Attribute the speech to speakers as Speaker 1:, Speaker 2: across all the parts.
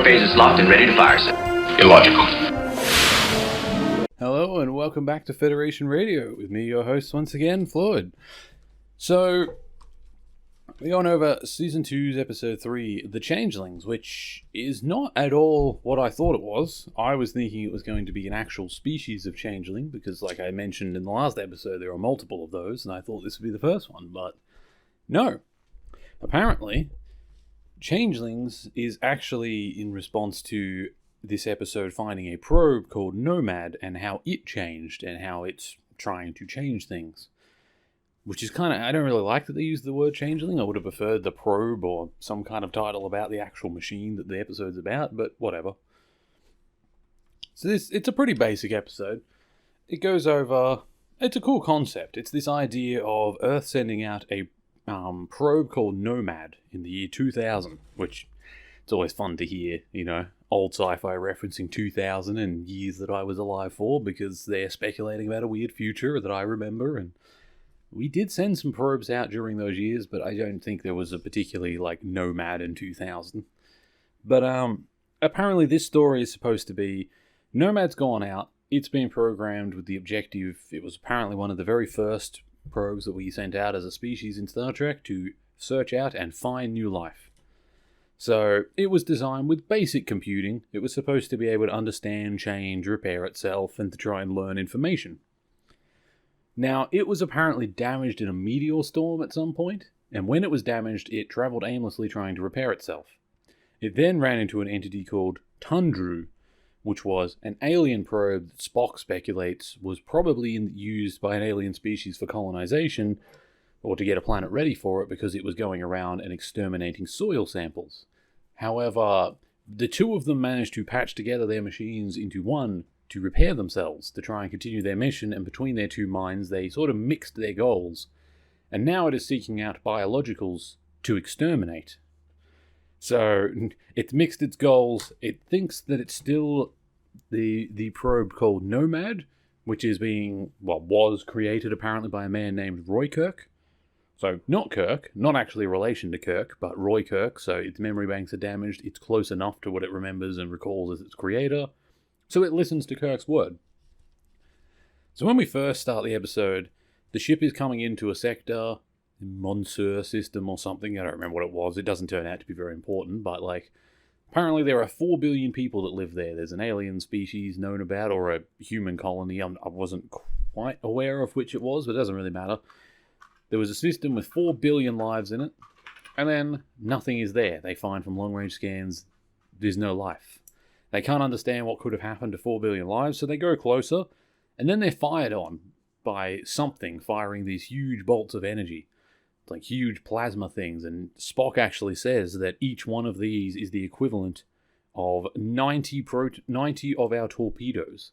Speaker 1: phase is locked and ready to fire, sir.
Speaker 2: Illogical.
Speaker 3: Hello and welcome back to Federation Radio with me, your host once again, Floyd. So, we're going over Season 2's Episode 3, The Changelings, which is not at all what I thought it was. I was thinking it was going to be an actual species of changeling, because like I mentioned in the last episode, there are multiple of those, and I thought this would be the first one, but no. Apparently, Changelings is actually in response to this episode finding a probe called Nomad and how it changed and how it's trying to change things. Which is kind of, I don't really like that they use the word changeling. I would have preferred the probe or some kind of title about the actual machine that the episode's about, but whatever. So it's a pretty basic episode. It goes over, it's a cool concept. It's this idea of Earth sending out a probe called Nomad in the year 2000, which it's always fun to hear, old sci-fi referencing 2000 and years that I was alive for, because they're speculating about a weird future that I remember, and we did send some probes out during those years, but I don't think there was a particularly, Nomad in 2000. But, apparently this story is supposed to be, Nomad's gone out, it's been programmed with the objective, it was apparently one of the very first probes that we sent out as a species in Star Trek to search out and find new life. So, it was designed with basic computing. It was supposed to be able to understand, change, repair itself, and to try and learn information. Now, it was apparently damaged in a meteor storm at some point, and when it was damaged, it travelled aimlessly trying to repair itself. It then ran into an entity called Tundru, which was an alien probe that Spock speculates was probably used by an alien species for colonization, or to get a planet ready for it because it was going around and exterminating soil samples. However, the two of them managed to patch together their machines into one to repair themselves, to try and continue their mission, and between their two minds they sort of mixed their goals, and now it is seeking out biologicals to exterminate. So, it's mixed its goals, it thinks that it's still the probe called Nomad, which is was created apparently by a man named Roy Kirk. So, not Kirk, not actually a relation to Kirk, but Roy Kirk, so its memory banks are damaged, it's close enough to what it remembers and recalls as its creator, so it listens to Kirk's word. So when we first start the episode, the ship is coming into a sector, Monsieur system or something, I don't remember what it was, it doesn't turn out to be very important, but apparently there are 4 billion people that live there. There's an alien species known about, or a human colony, I wasn't quite aware of which it was, but it doesn't really matter. There was a system with 4 billion lives in it, and then nothing is there. They find from long-range scans, there's no life. They can't understand what could have happened to 4 billion lives, so they go closer, and then they're fired on by something firing these huge bolts of energy, like huge plasma things, and Spock actually says that each one of these is the equivalent of 90 of our torpedoes.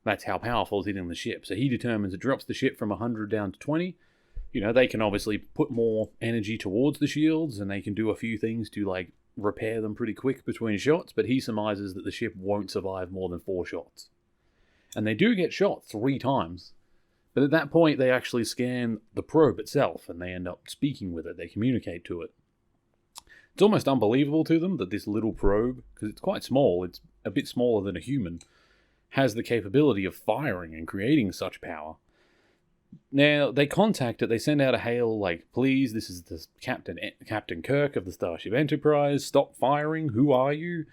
Speaker 3: That's how powerful it's hitting the ship. So he determines it drops the ship from 100 down to 20. They can obviously put more energy towards the shields, and they can do a few things to, repair them pretty quick between shots, but he surmises that the ship won't survive more than 4 shots. And they do get shot 3 times, but at that point they actually scan the probe itself, and they end up speaking with it, they communicate to it. It's almost unbelievable to them that this little probe, because it's quite small, it's a bit smaller than a human, has the capability of firing and creating such power. Now, they contact it, they send out a hail please, this is the Captain Kirk of the Starship Enterprise, stop firing, who are you?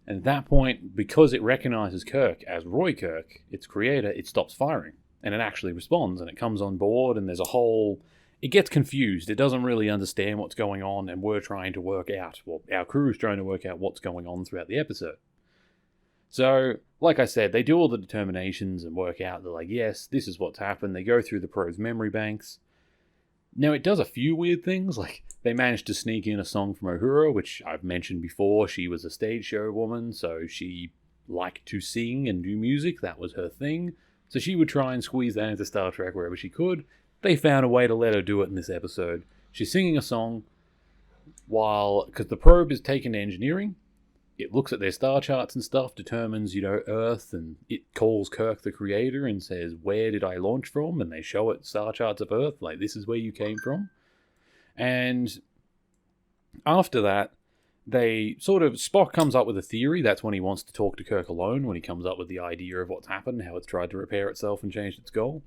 Speaker 3: And at that point, because it recognizes Kirk as Roy Kirk, its creator, it stops firing. And it actually responds, and it comes on board, and there's a whole... It gets confused, it doesn't really understand what's going on, and we're trying to work out, our crew's trying to work out what's going on throughout the episode. So, like I said, they do all the determinations and work out, they're yes, this is what's happened, they go through the probe's memory banks. Now, it does a few weird things, they managed to sneak in a song from Uhura, which I've mentioned before, she was a stage show woman, so she liked to sing and do music, that was her thing, so she would try and squeeze that into Star Trek wherever she could. They found a way to let her do it in this episode. She's singing a song because the probe is taken to engineering, it looks at their star charts and stuff, determines, Earth, and it calls Kirk the creator and says, where did I launch from? And they show it star charts of Earth, this is where you came from. And after that, Spock comes up with a theory. That's when he wants to talk to Kirk alone, when he comes up with the idea of what's happened, how it's tried to repair itself and changed its goal.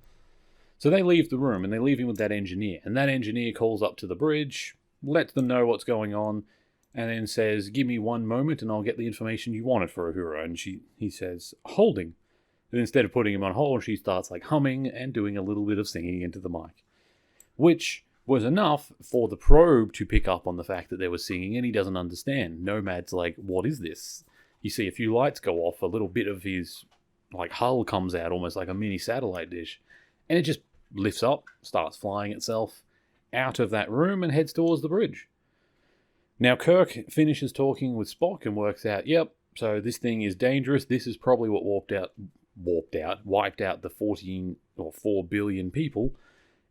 Speaker 3: So they leave the room, and they leave him with that engineer. And that engineer calls up to the bridge, lets them know what's going on, and then says, "Give me one moment and I'll get the information you wanted for Uhura." And he says, "Holding." And instead of putting him on hold, she starts humming and doing a little bit of singing into the mic. Which was enough for the probe to pick up on the fact that they were singing, and he doesn't understand. Nomad's like, "What is this?" You see a few lights go off, a little bit of his hull comes out, almost like a mini satellite dish, and it just lifts up, starts flying itself out of that room and heads towards the bridge. Now Kirk finishes talking with Spock and works out, yep, so this thing is dangerous. This is probably what wiped out the 14 or 4 billion people.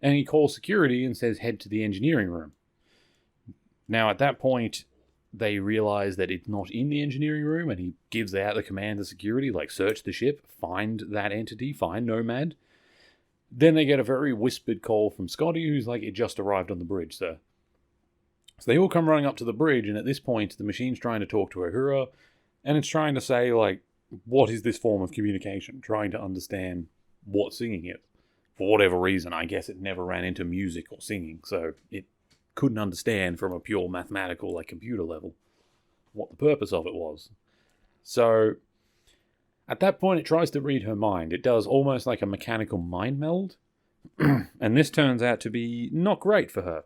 Speaker 3: And he calls security and says, "Head to the engineering room." Now, at that point, they realize that it's not in the engineering room, and he gives out the command to security, search the ship, find that entity, find Nomad. Then they get a very whispered call from Scotty, who's like, "It just arrived on the bridge, sir." So they all come running up to the bridge, and at this point, the machine's trying to talk to Uhura, and it's trying to say, what is this form of communication? Trying to understand what's singing it. For whatever reason, I guess it never ran into music or singing, so it couldn't understand from a pure mathematical, computer level, what the purpose of it was. So, at that point, it tries to read her mind. It does almost like a mechanical mind meld, and this turns out to be not great for her.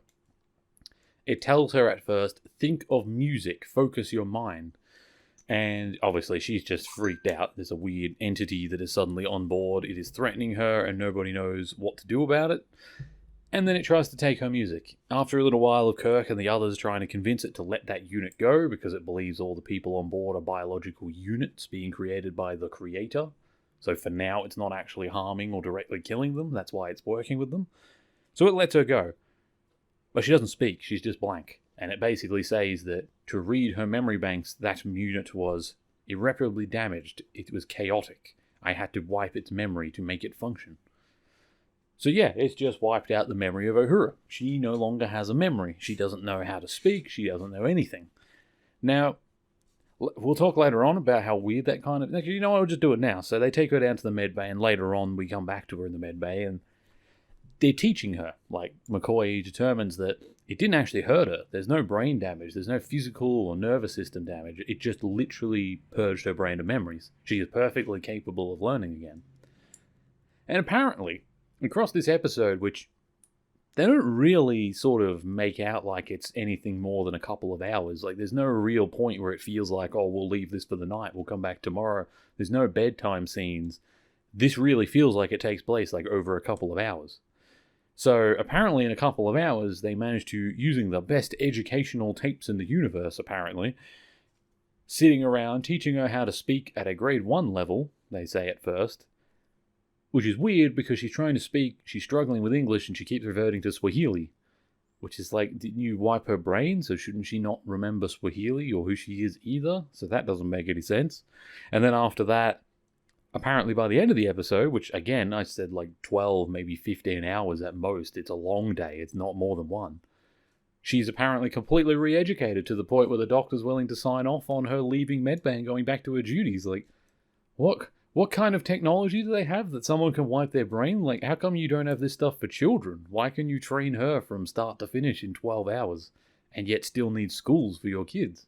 Speaker 3: It tells her at first, think of music, focus your mind. And obviously she's just freaked out. There's a weird entity that is suddenly on board. It is threatening her and nobody knows what to do about it. And then it tries to take her music. After a little while of Kirk and the others trying to convince it to let that unit go because it believes all the people on board are biological units being created by the creator. So for now it's not actually harming or directly killing them. That's why it's working with them. So it lets her go. But she doesn't speak. She's just blank. And it basically says that to read her memory banks, that unit was irreparably damaged. It was chaotic. I had to wipe its memory to make it function. So yeah, it's just wiped out the memory of Uhura. She no longer has a memory. She doesn't know how to speak. She doesn't know anything. Now, we'll talk later on about how weird that kind of... Actually, you know what? I'll just do it now. So they take her down to the med bay, and later on we come back to her in the med bay, and they're teaching her. McCoy determines that it didn't actually hurt her. There's no brain damage. There's no physical or nervous system damage. It just literally purged her brain of memories. She is perfectly capable of learning again. And apparently, across this episode, which they don't really sort of make out like it's anything more than a couple of hours. There's no real point where it feels like, oh, we'll leave this for the night. We'll come back tomorrow. There's no bedtime scenes. This really feels like it takes place over a couple of hours. So apparently in a couple of hours, they managed to, using the best educational tapes in the universe, apparently, sitting around teaching her how to speak at a grade 1 level, they say at first, which is weird because she's trying to speak, she's struggling with English, and she keeps reverting to Swahili, which is didn't you wipe her brain, so shouldn't she not remember Swahili or who she is either? So that doesn't make any sense. And then after that, apparently by the end of the episode, which again, I said 12, maybe 15 hours at most, it's a long day, it's not more than one. She's apparently completely re-educated to the point where the doctor's willing to sign off on her leaving medbay and going back to her duties. What kind of technology do they have that someone can wipe their brain? How come you don't have this stuff for children? Why can you train her from start to finish in 12 hours and yet still need schools for your kids?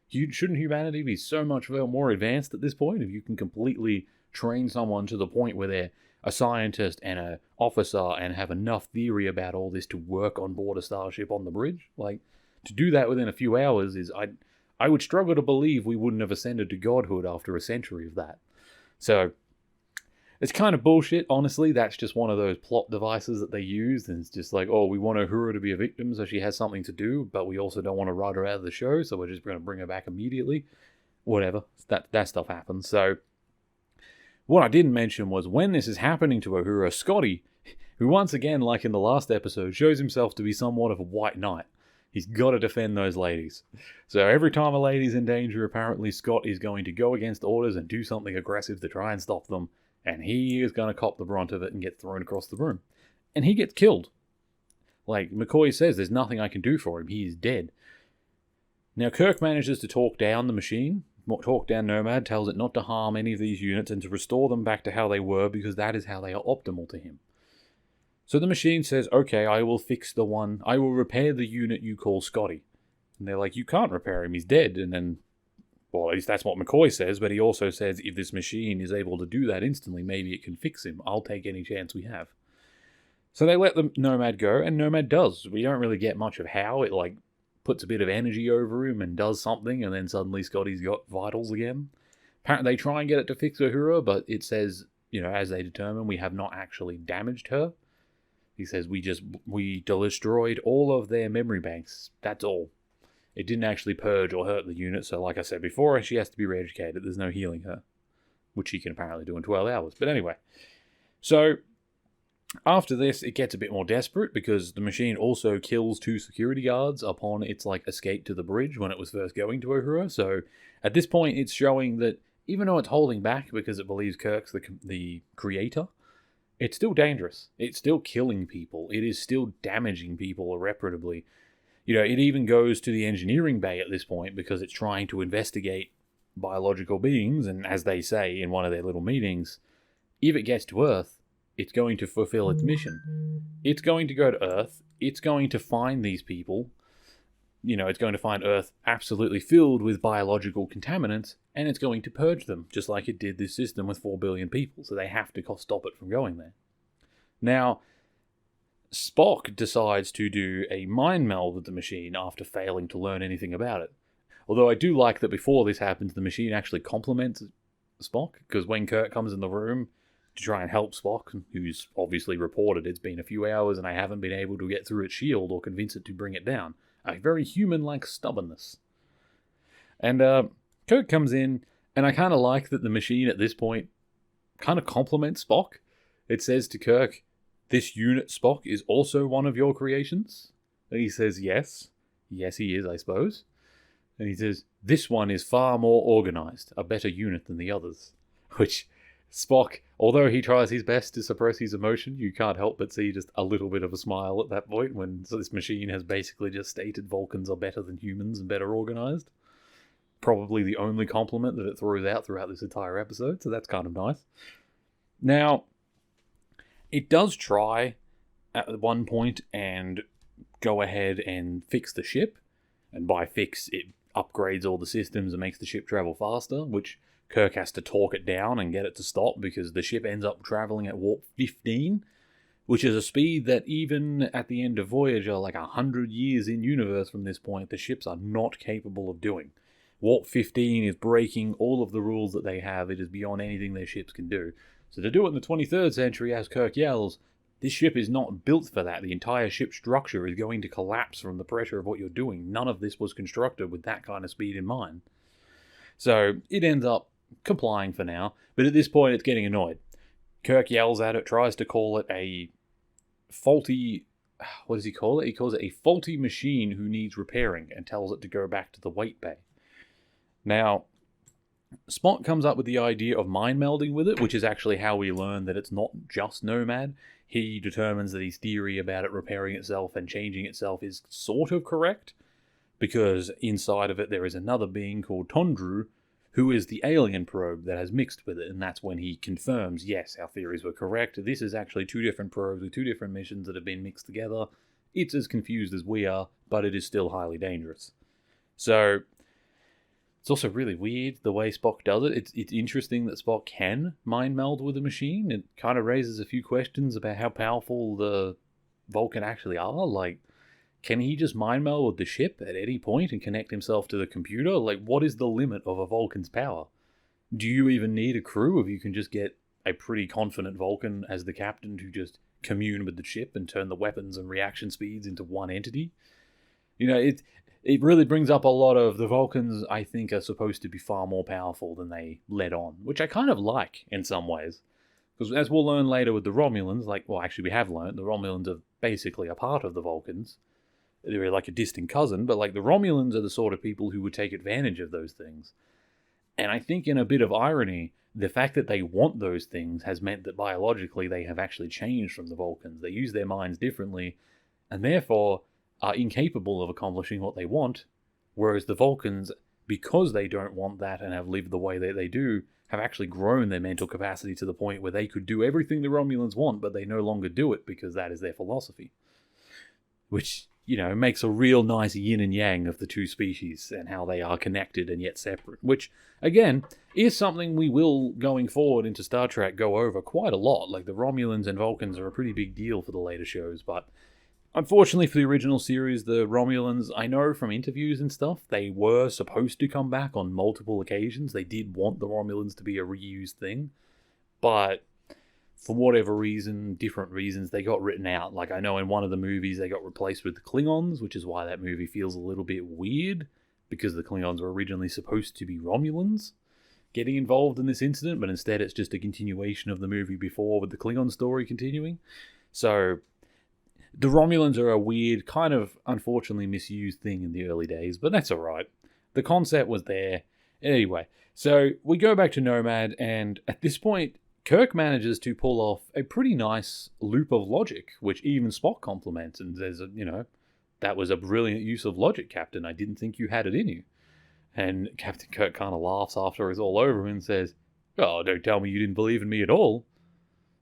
Speaker 3: Shouldn't humanity be so much more advanced at this point if you can completely train someone to the point where they're a scientist and an officer and have enough theory about all this to work on board a starship on the bridge? To do that within a few hours is... I would struggle to believe we wouldn't have ascended to godhood after a century of that. So, it's kind of bullshit, honestly. That's just one of those plot devices that they use, and it's just oh, we want Uhura to be a victim so she has something to do, but we also don't want to write her out of the show, so we're just going to bring her back immediately. Whatever. That stuff happens. So, what I didn't mention was when this is happening to Uhura, Scotty, who once again, like in the last episode, shows himself to be somewhat of a white knight. He's got to defend those ladies. So every time a lady's in danger, apparently Scott is going to go against orders and do something aggressive to try and stop them. And he is going to cop the brunt of it and get thrown across the room. And he gets killed. McCoy says, there's nothing I can do for him. He is dead. Now, Kirk manages to talk down the machine, talk down Nomad, tells it not to harm any of these units and to restore them back to how they were because that is how they are optimal to him. So the machine says, okay, I will repair the unit you call Scotty. And they're like, you can't repair him, he's dead. And then, well, at least that's what McCoy says, but he also says if this machine is able to do that instantly, maybe it can fix him. I'll take any chance we have. So they let the Nomad go, and Nomad does. We don't really get much of how. It, puts a bit of energy over him and does something, and then suddenly Scotty's got vitals again. Apparently they try and get it to fix Uhura, but it says, as they determine, we have not actually damaged her. He says, we destroyed all of their memory banks. That's all. It didn't actually purge or hurt the unit, so like I said before, she has to be re-educated. There's no healing her, which she can apparently do in 12 hours. But anyway, so after this, it gets a bit more desperate because the machine also kills 2 security guards upon its escape to the bridge when it was first going to Uhura. So at this point, it's showing that even though it's holding back because it believes Kirk's the creator, it's still dangerous. It's still killing people. It is still damaging people irreparably. It even goes to the engineering bay at this point because it's trying to investigate biological beings, and as they say in one of their little meetings, if it gets to Earth, it's going to fulfill its mission. It's going to go to Earth. It's going to find these people. It's going to find Earth absolutely filled with biological contaminants, and it's going to purge them, just like it did this system with 4 billion people, so they have to stop it from going there. Now, Spock decides to do a mind meld with the machine after failing to learn anything about it. Although I do like that before this happens, the machine actually compliments Spock, because when Kirk comes in the room to try and help Spock, who's obviously reported it's been a few hours and I haven't been able to get through its shield or convince it to bring it down. A very human-like stubbornness. And Kirk comes in, and I kind of like that the machine at this point kind of compliments Spock. It says to Kirk, "This unit, Spock, is also one of your creations?" And he says, yes. Yes, he is, I suppose. And he says, "This one is far more organized, a better unit than the others." Which Spock, although he tries his best to suppress his emotion, you can't help but see just a little bit of a smile at that point when this machine has basically just stated Vulcans are better than humans and better organized. Probably the only compliment that it throws out throughout this entire episode, so that's kind of nice. Now, it does try at one point and go ahead and fix the ship, and by fix, it upgrades all the systems and makes the ship travel faster, which Kirk has to talk it down and get it to stop because the ship ends up traveling at warp 15, which is a speed that even at the end of Voyager, 100 years in universe from this point, the ships are not capable of doing. Warp 15 is breaking all of the rules that they have. It is beyond anything their ships can do. So to do it in the 23rd century, as Kirk yells, this ship is not built for that. The entire ship structure is going to collapse from the pressure of what you're doing. None of this was constructed with that kind of speed in mind. So it ends up complying for now, but at this point it's getting annoyed. Kirk yells at it, tries to call it a faulty... What does he call it? He calls it a faulty machine who needs repairing and tells it to go back to the wait bay. Now, Spock comes up with the idea of mind melding with it, which is actually how we learn that it's not just Nomad. He determines that his theory about it repairing itself and changing itself is sort of correct, because inside of it there is another being called Tondru, who is the alien probe that has mixed with it, and that's when he confirms, yes, our theories were correct. This is actually 2 different probes with 2 different missions that have been mixed together. It's as confused as we are, but it is still highly dangerous. So it's also really weird the way Spock does it. It's interesting that Spock can mind meld with a machine. It kind of raises a few questions about how powerful the Vulcan actually are. Can he just mind meld with the ship at any point and connect himself to the computer? What is the limit of a Vulcan's power? Do you even need a crew if you can just get a pretty confident Vulcan as the captain to just commune with the ship and turn the weapons and reaction speeds into one entity? It really brings up a lot of the Vulcans, I think, are supposed to be far more powerful than they let on, which I kind of like in some ways. Because as we'll learn later with the Romulans, we have learned, the Romulans are basically a part of the Vulcans. They're like a distant cousin, but the Romulans are the sort of people who would take advantage of those things. And I think in a bit of irony, the fact that they want those things has meant that biologically they have actually changed from the Vulcans. They use their minds differently, and therefore are incapable of accomplishing what they want, Whereas the Vulcans, because they don't want that and have lived the way that they do, have actually grown their mental capacity to the point where they could do everything the Romulans want, but they no longer do it because that is their philosophy. Which, makes a real nice yin and yang of the two species and how they are connected and yet separate. Which, again, is something we will, going forward into Star Trek, go over quite a lot. Like, the Romulans and Vulcans are a pretty big deal for the later shows, but unfortunately for the original series, the Romulans, I know from interviews and stuff, they were supposed to come back on multiple occasions. They did want the Romulans to be a reused thing, but for whatever reason, different reasons, they got written out. Like, I know in one of the movies they got replaced with the Klingons, which is why that movie feels a little bit weird, because the Klingons were originally supposed to be Romulans getting involved in this incident, but instead it's just a continuation of the movie before with the Klingon story continuing. So the Romulans are a weird, kind of unfortunately misused thing in the early days, but that's alright. The concept was there. Anyway, so we go back to Nomad, and at this point, Kirk manages to pull off a pretty nice loop of logic, which even Spock compliments and says, that was a brilliant use of logic, Captain. I didn't think you had it in you. And Captain Kirk kind of laughs after it's all over and says, "Oh, don't tell me you didn't believe in me at all."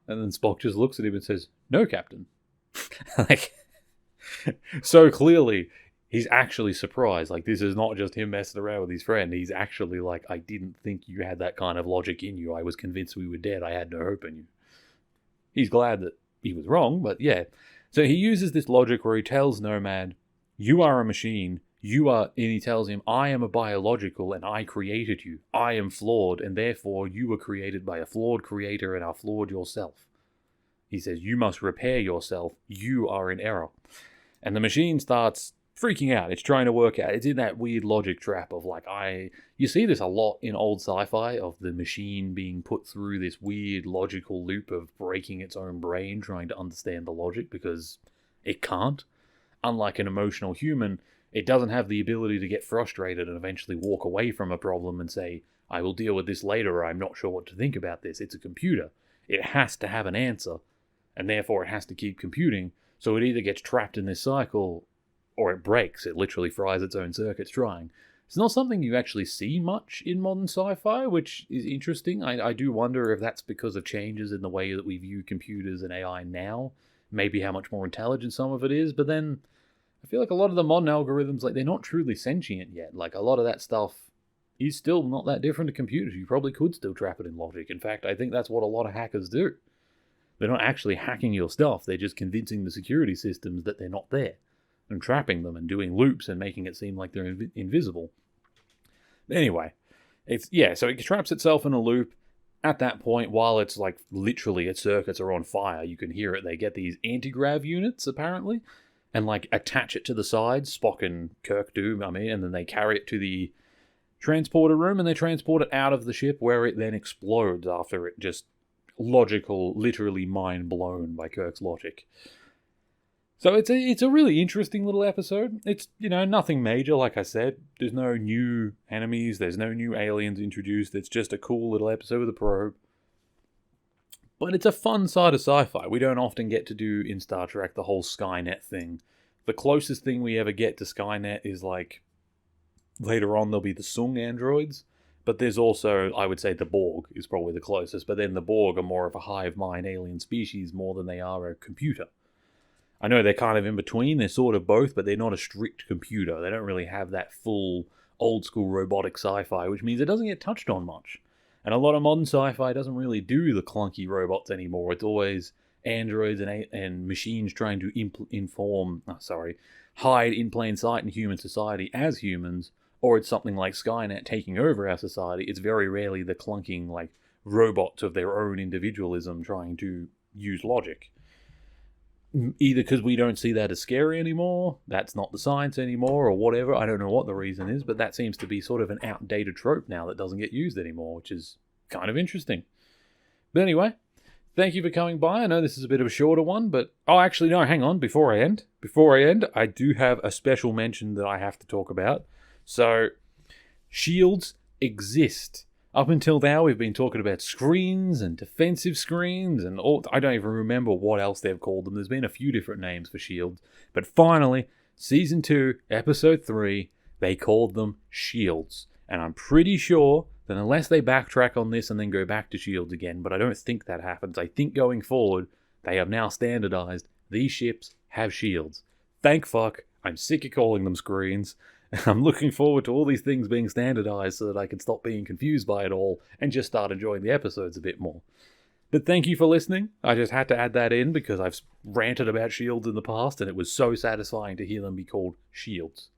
Speaker 3: And then Spock just looks at him and says, "No, Captain." Like, so clearly, he's actually surprised. Like, this is not just him messing around with his friend. He's actually like, "I didn't think you had that kind of logic in you. I was convinced we were dead. I had no hope in you." He's glad that he was wrong, but yeah. So he uses this logic where he tells Nomad, "You are a machine. And he tells him, "I am a biological and I created you. I am flawed, and therefore you were created by a flawed creator and are flawed yourself." He says, "You must repair yourself. You are in error." And the machine starts freaking out. It's trying to work out. It's in that weird logic trap of like, you see this a lot in old sci-fi, of the machine being put through this weird logical loop of breaking its own brain, trying to understand the logic because it can't. Unlike an emotional human, it doesn't have the ability to get frustrated and eventually walk away from a problem and say, "I will deal with this later," or "I'm not sure what to think about this." It's a computer. It has to have an answer, and therefore it has to keep computing. So it either gets trapped in this cycle or it breaks. It literally fries its own circuits trying. It's not something you actually see much in modern sci-fi, which is interesting. I do wonder if that's because of changes in the way that we view computers and AI now. Maybe how much more intelligent some of it is, but then I feel like a lot of the modern algorithms, like, they're not truly sentient yet. Like, a lot of that stuff is still not that different to computers. You probably could still trap it in logic. In fact, I think that's what a lot of hackers do. They're not actually hacking your stuff. They're just convincing the security systems that they're not there and trapping them and doing loops and making it seem like they're invisible. Anyway, so it traps itself in a loop. At that point, while it's like literally its circuits are on fire, you can hear it. They get these anti-grav units, apparently, and like attach it to the sides. Spock and Kirk do, and then they carry it to the transporter room and they transport it out of the ship, where it then explodes after it just literally mind blown by Kirk's logic. So it's a really interesting little episode. It's, nothing major, like I said. There's no new enemies, there's no new aliens introduced. It's just a cool little episode with a probe. But it's a fun side of sci-fi. We don't often get to do in Star Trek the whole Skynet thing. The closest thing we ever get to Skynet is like, later on there'll be the Sung androids, but there's also, I would say, the Borg is probably the closest, but then the Borg are more of a hive mind alien species more than they are a computer. I know they're kind of in between, they're sort of both, but they're not a strict computer. They don't really have that full old school robotic sci-fi, which means it doesn't get touched on much. And a lot of modern sci-fi doesn't really do the clunky robots anymore. It's always androids and machines trying to hide in plain sight in human society as humans, or it's something like Skynet taking over our society. It's very rarely the clunking, like, robots of their own individualism trying to use logic. Either because we don't see that as scary anymore, that's not the science anymore, or whatever. I don't know what the reason is, but that seems to be sort of an outdated trope now that doesn't get used anymore, which is kind of interesting. But anyway, thank you for coming by. I know this is a bit of a shorter one, but... Oh, actually, no, hang on. Before I end, I do have a special mention that I have to talk about. So, shields exist. Up until now, we've been talking about screens and defensive screens and all. I don't even remember what else they've called them. There's been a few different names for shields. But finally, Season 2, Episode 3, they called them shields. And I'm pretty sure that unless they backtrack on this and then go back to shields again, but I don't think that happens. I think going forward, they have now standardized these ships have shields. Thank fuck. I'm sick of calling them screens. I'm looking forward to all these things being standardized so that I can stop being confused by it all and just start enjoying the episodes a bit more. But thank you for listening. I just had to add that in because I've ranted about shields in the past and it was so satisfying to hear them be called shields.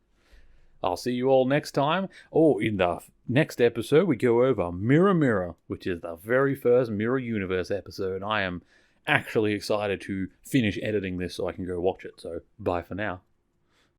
Speaker 3: I'll see you all next time. In the next episode, we go over Mirror Mirror, which is the very first Mirror Universe episode. I am actually excited to finish editing this so I can go watch it. So, bye for now.